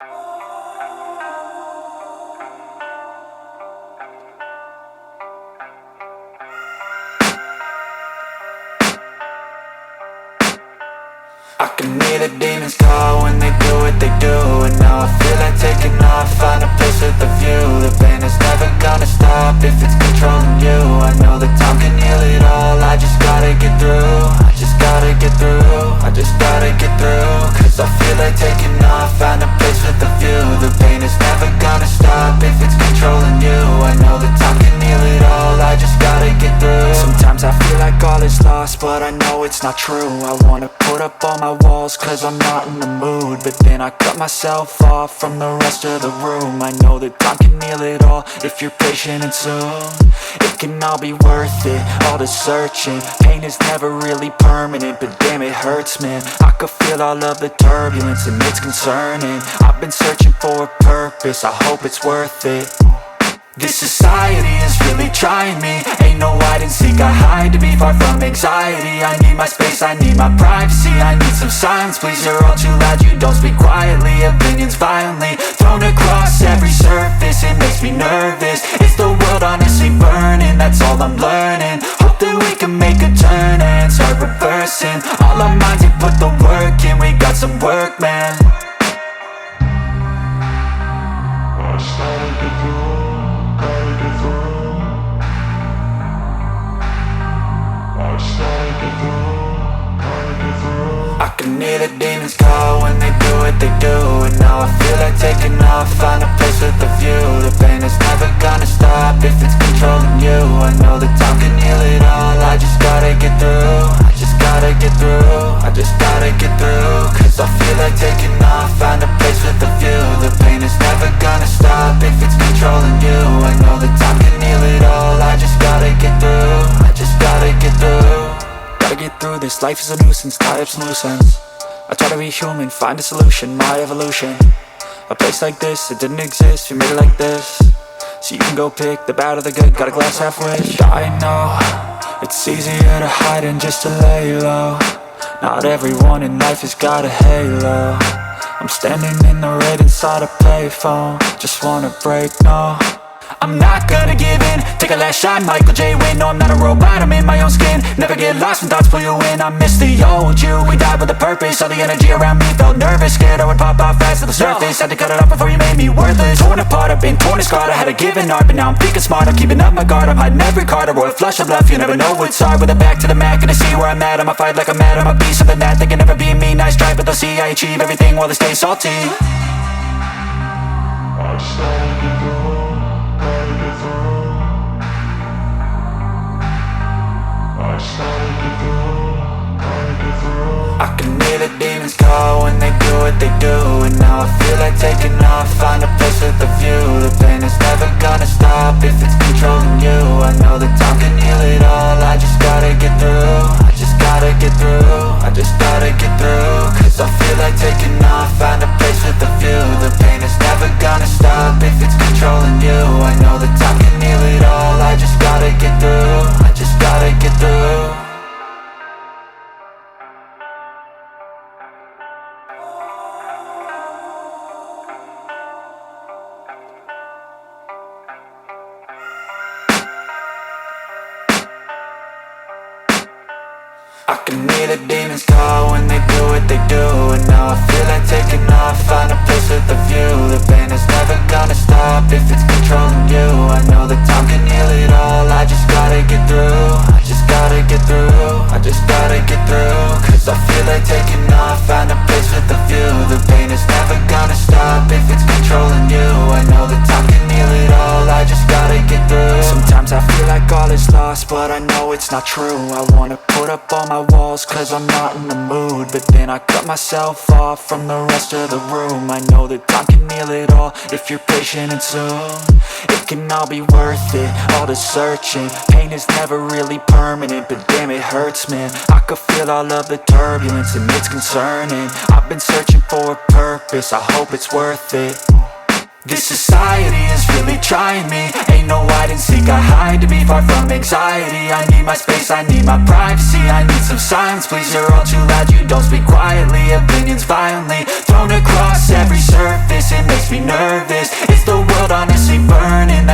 I can hear the demons call when they do what they do. And now I feel like taking off, find a place with a view. The pain is never gonna stop if it's controlling you. I know that time can heal it all, I just gotta get through. I just gotta get through, I just gotta get through. Cause I feel like taking off, find a place with a view. The pain is never gonna stop if it's controlling you. I know that time can heal it all, I just gotta get through. Sometimes I feel like all is lost, but I know it's not true. I wanna put up all my walls cause I'm not in the mood, but then I cut myself off from the rest of the room. I know that time can heal it all if you're patient and soon it can all be worth it, all the searching. Pain is never really permanent, but damn it hurts, man. I could feel all of the turbulence and it's concerning. I've been searching for a purpose, I hope it's worth it. This society is really trying me. Ain't no hide and seek, I hide to be far from anxiety. I need my space, I need my privacy. I need some silence, please, you're all too loud. You don't speak quietly, opinions violently thrown across every surface. It makes me nervous, is the world honestly burning? That's all I'm learning. Hope that we can make a turn and start reversing all our minds and put the work in. We got some work, man. I can hear the demons call when they do what they do. And now I feel like taking off, find a place with a view. The pain is never gonna stop if it's controlling you. I know that time can heal it all, I just gotta get through. I just gotta get through, I just gotta get through. Cause I feel like taking off, find a place with a view. The pain is never gonna stop if it's controlling you. I know that time can heal it all, I just gotta get through. I just gotta get through. Gotta get through this, life is a nuisance, tie up some loose ends. I try to be human, find a solution, my evolution. A place like this, it didn't exist, we made it like this. So you can go pick the bad or the good, got a glass half wish. I know, it's easier to hide than just to lay low. Not everyone in life has got a halo. I'm standing in the red inside a payphone, just wanna break, no. I'm not gonna give in, take a last shot, Michael J. Win. No, I'm not a robot, I'm in my own skin. Never get lost when thoughts pull you in. I miss the old you, we died with a purpose. All the energy around me felt nervous, scared I would pop out fast to the surface. Had to cut it off before you made me worthless. Torn apart, I've been torn and scarred. I had a given art, but now I'm thinking smart. I'm keeping up my guard, I'm hiding every card. A royal flush of love, you never know what's hard. With a back to the mat, gonna see where I'm at. I'ma fight like I'm mad, I'ma be something that they can never be me. Nice try, but they'll see I achieve everything while they stay salty. I can hear the demons call when they do what they do. And now I feel like taking off, find a place with a view. The pain is never gonna stop if it's controlling you. I know that time can heal it all, I just gotta get through. I just gotta get through, I just gotta get through. Cause I feel like taking off, find a place with a view. The pain is never gonna stop if it's controlling you. I know that time can heal it all, I just gotta get through. I just gotta get through. I can hear the demons call when they do what they do. And now I feel like taking off, find a place with a view. The pain is never gonna stop if it's controlling you. I know that time can heal it all, I just gotta get through. I just gotta get through, I just gotta get through. Cause I feel like taking off, find a place with a view. The pain is never gonna stop if it's controlling you. I know that time can heal it all, I just gotta get through. Sometimes I feel like all is lost, but I know it's not true. I wanna put up all my walls cause I'm not in the mood, but then I cut myself off from the rest of the room. I know that time can heal it all if you're patient and soon it can all be worth it, all the searching. Pain is never really permanent, but damn it hurts, man. I could feel all of the turbulence and it's concerning. I've been searching for a purpose, I hope it's worth it. This society is really trying me. Ain't no hide and seek, I hide to be far from anxiety. I need my space, I need my privacy. I need some silence, please, you're all too loud. You don't speak quietly, opinions violently thrown across every surface. It makes me nervous, is the world honestly burning?